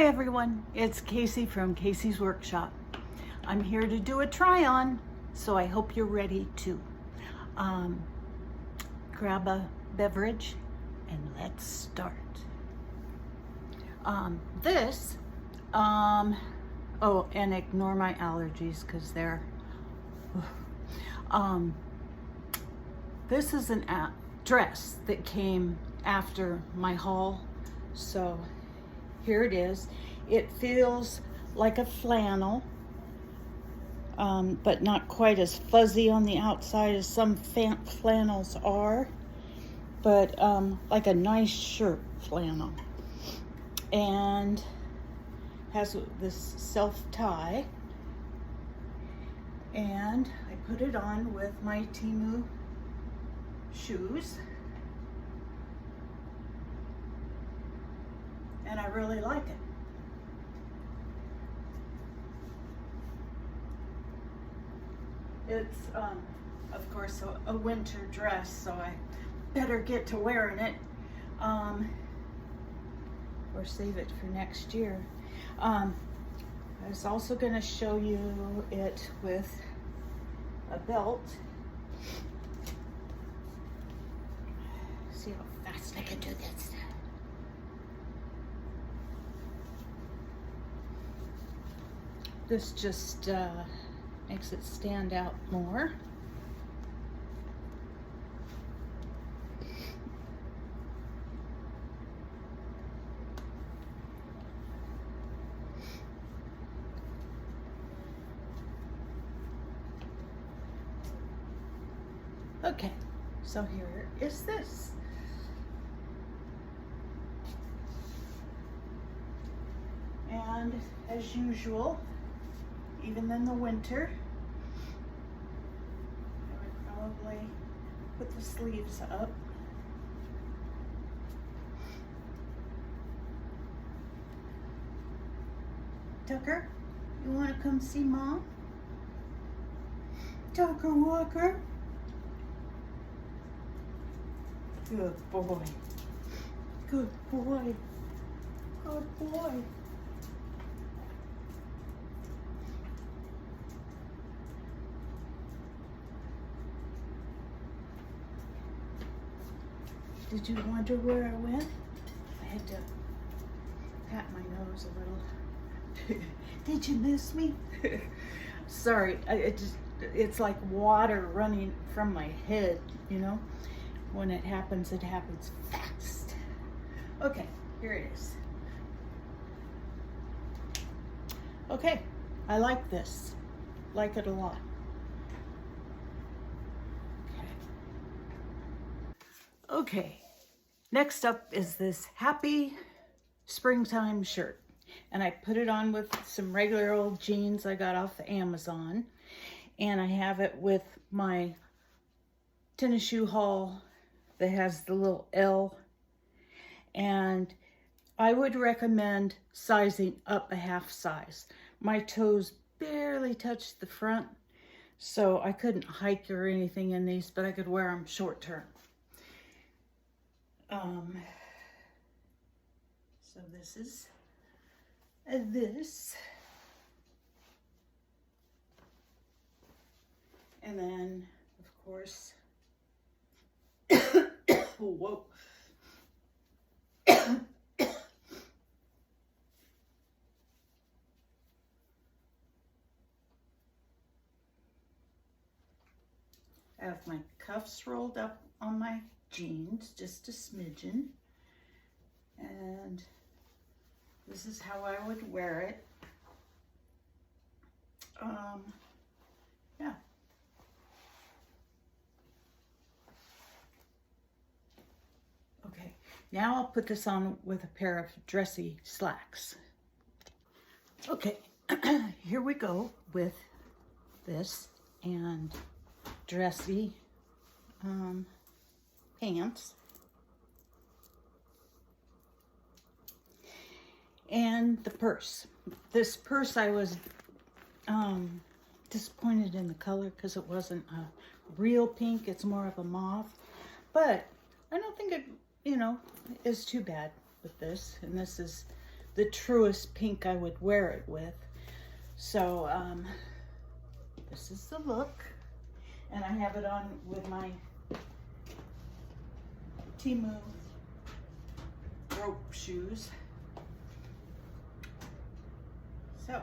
Hi everyone, it's Kacey from Kacey's Workshop. I'm here to do a try on, so I hope you're ready to grab a beverage and let's start. Oh, and ignore my allergies because they're, this is an dress that came after my haul, so here it is. It feels like a flannel, but not quite as fuzzy on the outside as some flannels are, but like a nice shirt flannel. And has this self-tie. And I put it on with my Temu shoes. And I really like it. It's, of course, a winter dress, so I better get to wearing it, or save it for next year. I was also going to show you it with a belt. See how fast I can do this. This just makes it stand out more. Okay, so here is this. And as usual, even in the winter, I would probably put the sleeves up. Tucker, you want to come see Mom? Tucker Walker? Good boy. Good boy. Good boy. Did you wonder where I went? I had to pat my nose a little. Did you miss me? Sorry, it's like water running from my head, you know? When it happens fast. Okay, here it is. Okay, I like this. Like it a lot. Okay, next up is this happy springtime shirt. And I put it on with some regular old jeans I got off Amazon. And I have it with my tennis shoe haul that has the little L. And I would recommend sizing up a half size. My toes barely touched the front, so I couldn't hike or anything in these, but I could wear them short term. So this is this. And then, of course, whoa. I have my cuffs rolled up on my jeans, just a smidgen. And this is how I would wear it. Yeah. Okay, now I'll put this on with a pair of dressy slacks. Okay, here we go with this and dressy pants. And the purse. This purse, I was disappointed in the color because it wasn't a real pink. It's more of a mauve. But I don't think it, is too bad with this. And this is the truest pink I would wear it with. So this is the look, and I have it on with my Temu rope shoes. So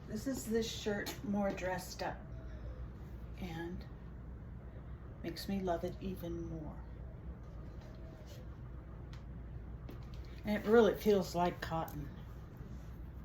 this is this shirt more dressed up and makes me love it even more. And it really feels like cotton,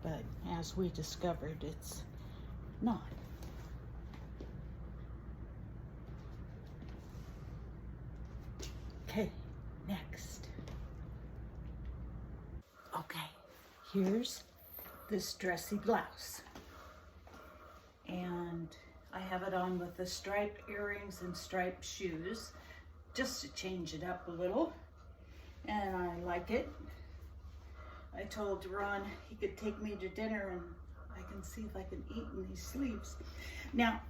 but as we discovered, it's not. Okay, next. Okay, here's this dressy blouse. And I have it on with the striped earrings and striped shoes, just to change it up a little. And I like it. I told Ron he could take me to dinner and I can see if I can eat in these sleeves. Now,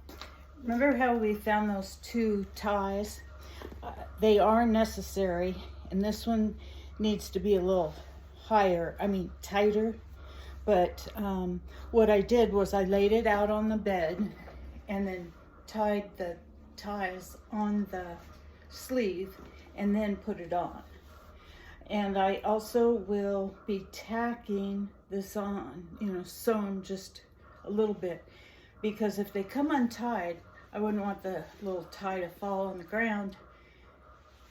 remember how we found those two ties? They are necessary, and this one needs to be a little higher, tighter. But what I did was I laid it out on the bed and then tied the ties on the sleeve and then put it on. And I also will be tacking this on, sewn just a little bit, because if they come untied, I wouldn't want the little tie to fall on the ground.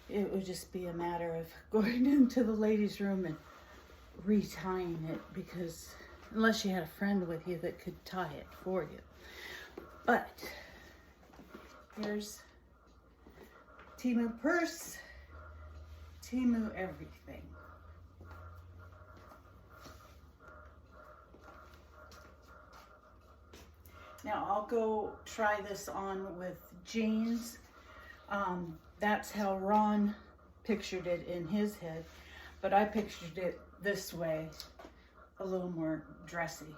It would just be a matter of going into the ladies' room and retying it, because unless you had a friend with you that could tie it for you. But here's Temu purse, Temu everything. Now I'll go try this on with jeans. That's how Ron pictured it in his head, but I pictured it this way, a little more dressy.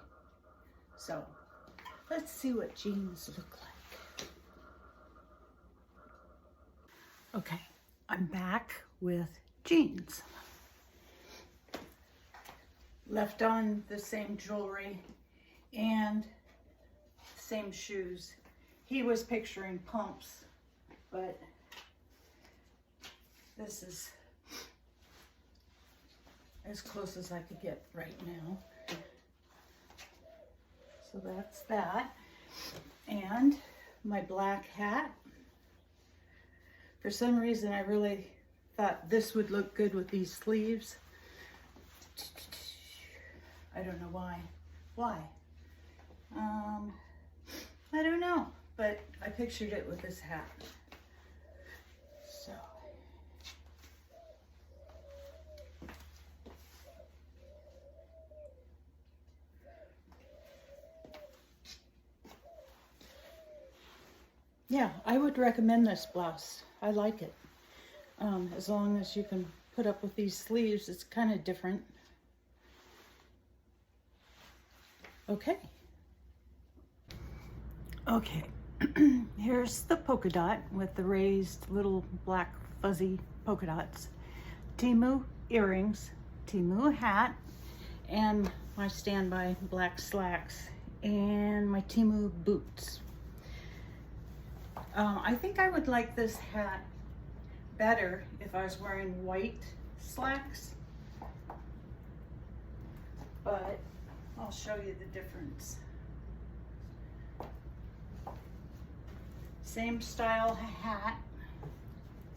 So let's see what jeans look like. Okay, I'm back with jeans. Left on the same jewelry and same shoes. He was picturing pumps, but this is as close as I could get right now. So that's that. And my black hat. For some reason, I really thought this would look good with these sleeves. I don't know why. Why? I don't know, but I pictured it with this hat. So. Yeah, I would recommend this blouse. I like it. As long as you can put up with these sleeves, it's kind of different. Okay. Okay, here's the polka dot with the raised little black fuzzy polka dots. Temu earrings, Temu hat, and my standby black slacks, and my Temu boots. I think I would like this hat better if I was wearing white slacks, but I'll show you the difference. Same style hat,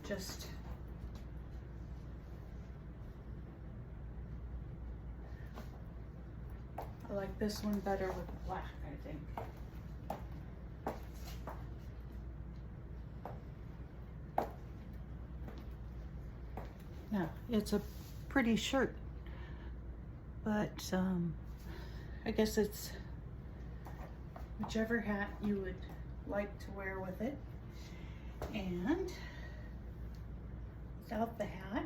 just I like this one better with black, I think. Yeah, it's a pretty shirt, but I guess it's whichever hat you would like to wear with it. And without the hat,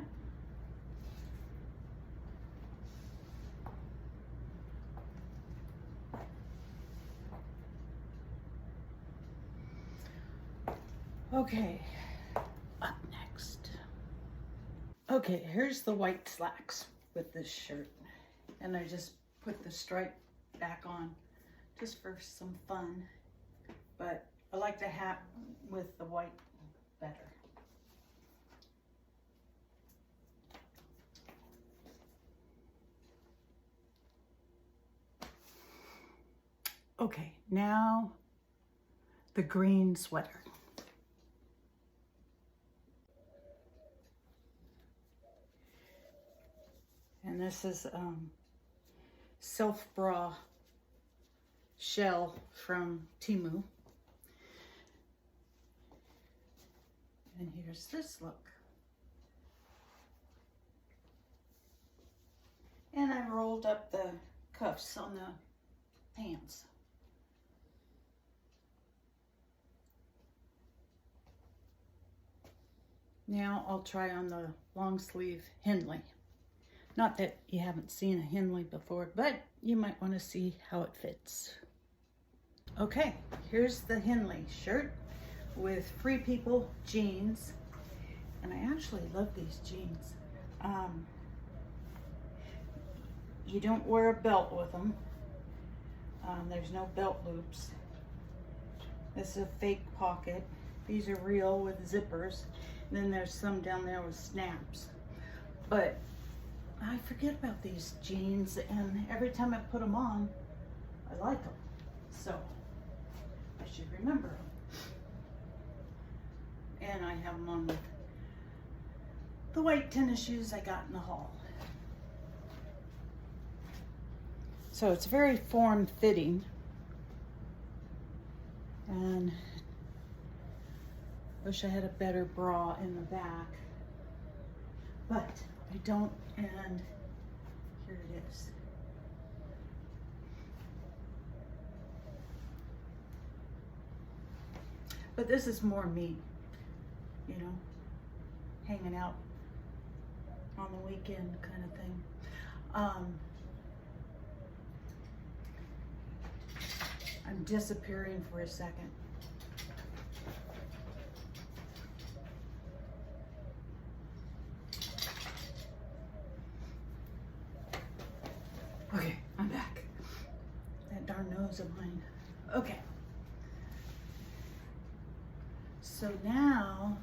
okay, up next. Okay, here's the white slacks with this shirt. and I just put the stripe back on just for some fun. But I like the hat with the white better. Okay, now the green sweater. And this is self bra shell from Temu. And here's this look. And I rolled up the cuffs on the pants. Now I'll try on the long sleeve Henley. Not that you haven't seen a Henley before, but you might want to see how it fits. Okay, here's the Henley shirt with Free People jeans. And I actually love these jeans. You don't wear a belt with them. There's no belt loops. This is a fake pocket. These are real with zippers. And then there's some down there with snaps. But I forget about these jeans, and every time I put them on, I like them. So I should remember them. And I have them on with the white tennis shoes I got in the haul. So it's very form-fitting. And wish I had a better bra in the back. But I don't, and here it is. But this is more me, you know, hanging out on the weekend kind of thing. I'm disappearing for a second. Okay, I'm back. That darn nose of mine. Okay. So now,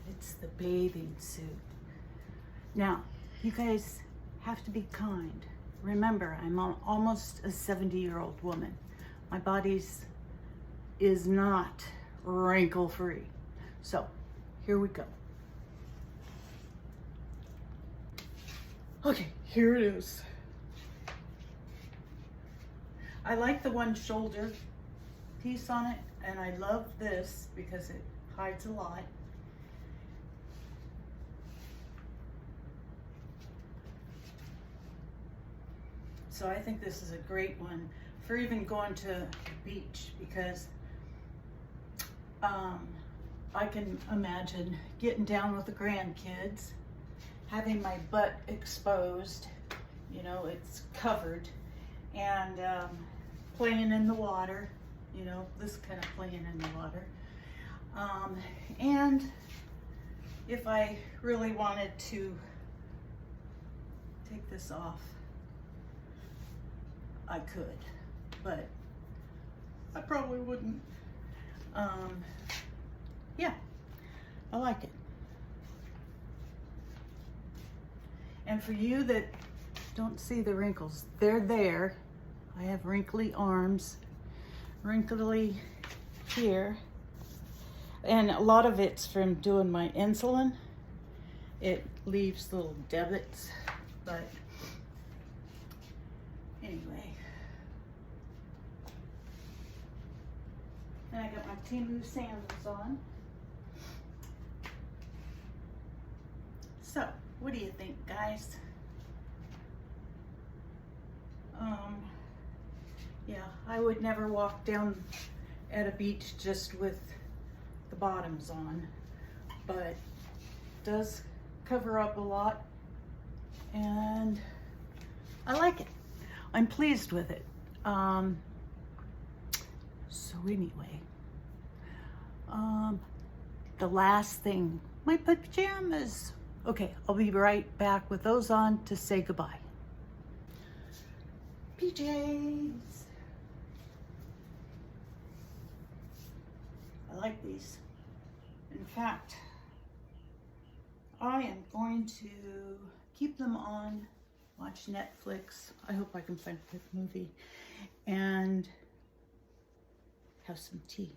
it's the bathing suit. Now, you guys have to be kind. Remember, I'm almost a 70-year-old woman. My body is not wrinkle-free. So, here we go. Okay, here it is. I like the one shoulder piece on it, and I love this because it hides a lot. So I think this is a great one for even going to the beach, because I can imagine getting down with the grandkids, having my butt exposed, you know, it's covered, and playing in the water, you know, this kind of playing in the water. And if I really wanted to take this off, I could, but I probably wouldn't. Yeah, I like it. And for you that don't see the wrinkles, they're there. I have wrinkly arms, wrinkly here, and a lot of it's from doing my insulin. It leaves little debits, but anyway. And I got my Temu sandals on. So, what do you think, guys? Yeah, I would never walk down at a beach just with the bottoms on, but it does cover up a lot, and I like it. I'm pleased with it. So anyway, the last thing, my pajamas. Okay, I'll be right back with those on to say goodbye. PJs. I like these. In fact, I am going to keep them on, watch Netflix. I hope I can find a good movie and have some tea.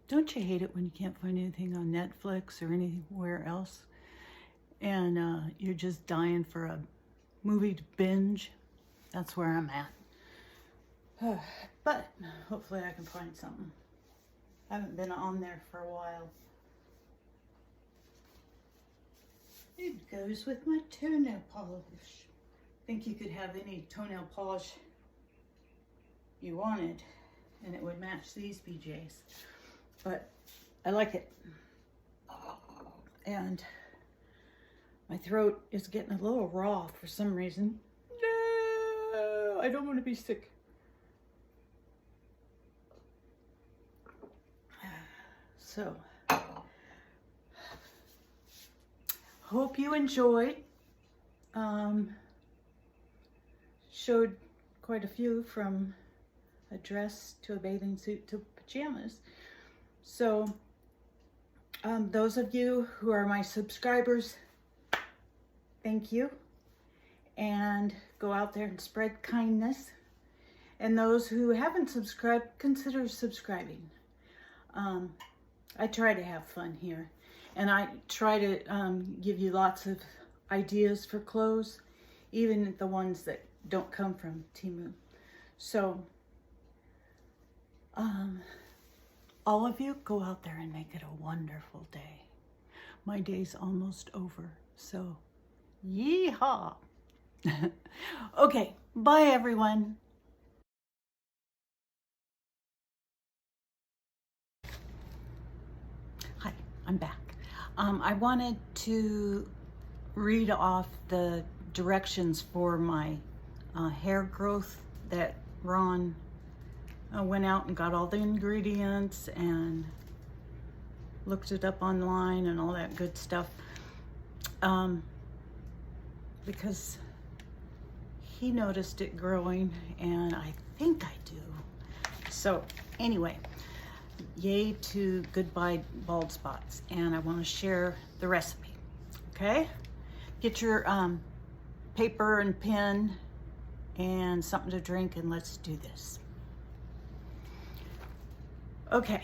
Don't you hate it when you can't find anything on Netflix or anywhere else and you're just dying for a movie to binge? That's where I'm at. But hopefully I can find something. I haven't been on there for a while. It goes with my toenail polish. I think you could have any toenail polish you wanted and it would match these PJs. But I like it. And my throat is getting a little raw for some reason. No, I don't want to be sick. So, hope you enjoyed. Showed quite a few, from a dress to a bathing suit to pajamas. So, those of you who are my subscribers, thank you. And go out there and spread kindness. And those who haven't subscribed, consider subscribing. I try to have fun here, and I try to give you lots of ideas for clothes, even the ones that don't come from Temu. So, all of you, go out there and make it a wonderful day. My day's almost over, so yeehaw. Okay, bye everyone. Hi, I'm back. I wanted to read off the directions for my hair growth that Ron went out and got all the ingredients and looked it up online and all that good stuff, because he noticed it growing, and I think I do. So anyway, yay to goodbye bald spots, and I want to share the recipe. Okay, get your paper and pen and something to drink, and let's do this. Okay,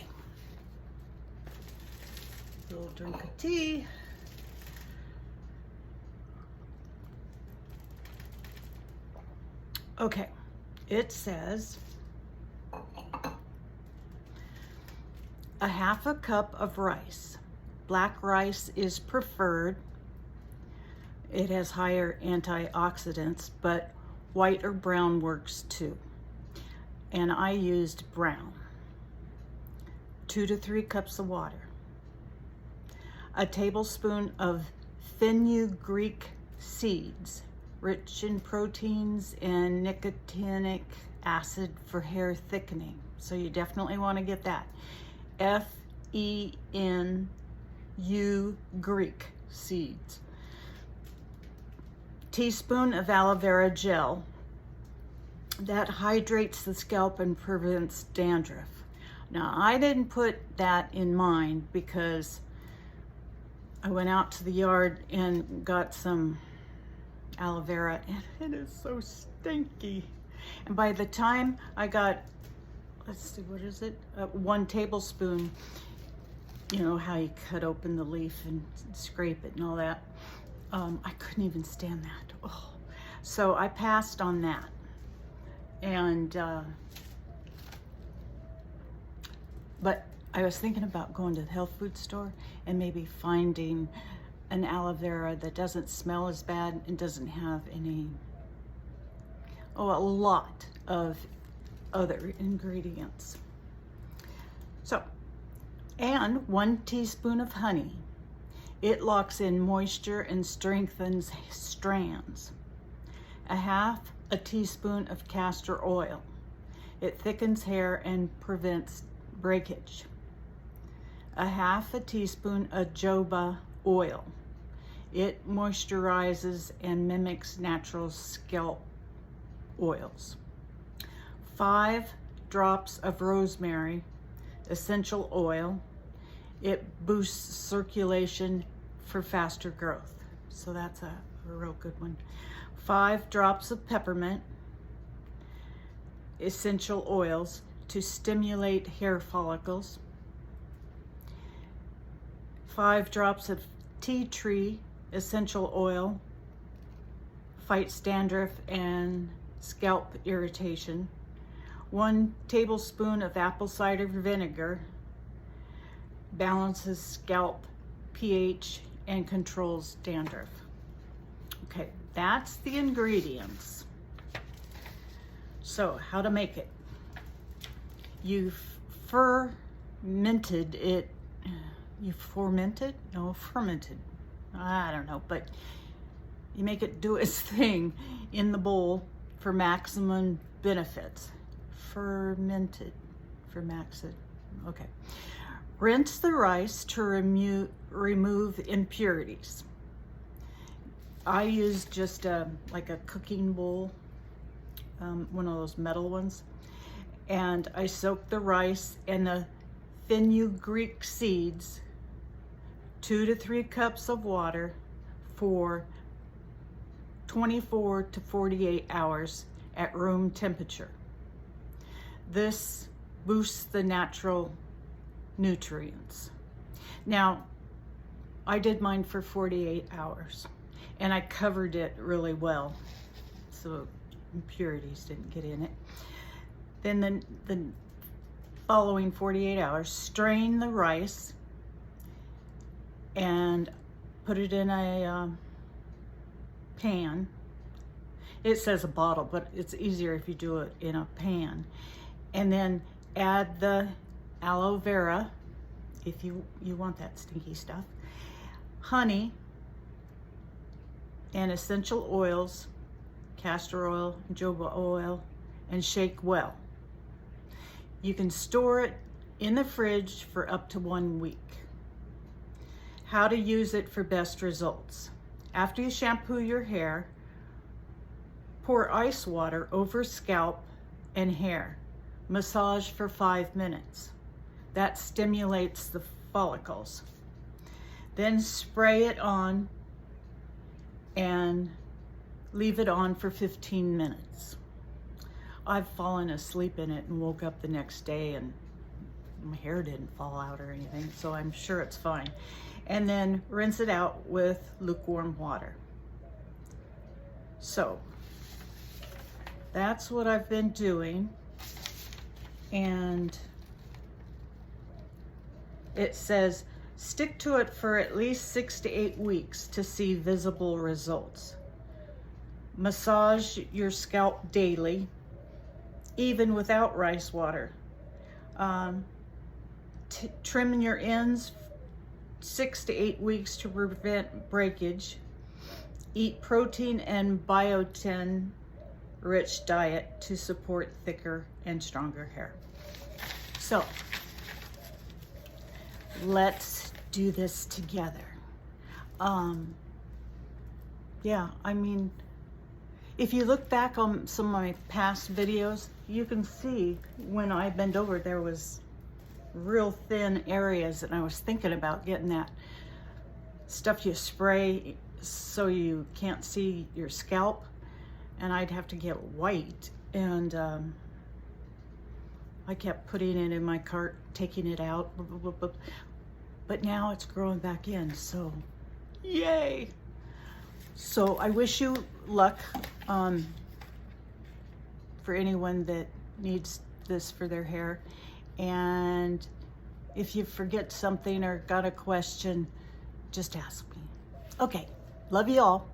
a little drink of tea. Okay, it says a half a cup of rice. Black rice is preferred. It has higher antioxidants, but white or brown works too. And I used brown. 2 to 3 cups of water. A tablespoon of fenugreek seeds, rich in proteins and nicotinic acid for hair thickening. So you definitely want to get that. F-E-N-U Greek seeds. Teaspoon of aloe vera gel that hydrates the scalp and prevents dandruff. Now, I didn't put that in mine because I went out to the yard and got some aloe vera, and it is so stinky. And by the time I got, let's see, what is it? 1 tablespoon, you know how you cut open the leaf and scrape it and all that. I couldn't even stand that. Oh. So I passed on that. And, but I was thinking about going to the health food store and maybe finding an aloe vera that doesn't smell as bad and doesn't have any, a lot of other ingredients. So, and 1 teaspoon of honey. It locks in moisture and strengthens strands. A half a teaspoon of castor oil. It thickens hair and prevents breakage. 1/2 teaspoon of jojoba oil. It moisturizes and mimics natural scalp oils. 5 drops of rosemary essential oil. It boosts circulation for faster growth. So that's a real good one. 5 drops of peppermint essential oils to stimulate hair follicles. 5 drops of tea tree essential oil, fights dandruff and scalp irritation. 1 tablespoon of apple cider vinegar balances scalp pH and controls dandruff. Okay, that's the ingredients. So how to make it? You fermented it. You fermented? No, fermented. I don't know, but you make it do its thing in the bowl for maximum benefits. Fermented, for maximum, okay. Rinse the rice to remove impurities. I use just like a cooking bowl, one of those metal ones, and I soak the rice and the fenugreek seeds, 2 to 3 cups of water for 24 to 48 hours at room temperature. This boosts the natural nutrients. Now, I did mine for 48 hours and I covered it really well so impurities didn't get in it. Then the following 48 hours, strain the rice and put it in a pan. It says a bottle, but it's easier if you do it in a pan. And then add the aloe vera, if you want that stinky stuff, honey, and essential oils, castor oil, jojoba oil, and shake well. You can store it in the fridge for up to 1 week. How to use it for best results. After you shampoo your hair, pour ice water over scalp and hair. Massage for 5 minutes. That stimulates the follicles. Then spray it on and leave it on for 15 minutes. I've fallen asleep in it and woke up the next day and my hair didn't fall out or anything, so I'm sure it's fine. And then rinse it out with lukewarm water. So that's what I've been doing. And it says stick to it for at least 6 to 8 weeks to see visible results. Massage your scalp daily, even without rice water. Trim your ends 6 to 8 weeks to prevent breakage. Eat protein and biotin rich diet to support thicker and stronger hair. So let's do this together. Yeah, I mean, if you look back on some of my past videos, you can see when I bent over there was real thin areas, and I was thinking about getting that stuff you spray so you can't see your scalp, and I'd have to get white, and I kept putting it in my cart, taking it out, but now it's growing back in, so yay. So I wish you luck for anyone that needs this for their hair. And if you forget something or got a question, just ask me. Okay, love you all.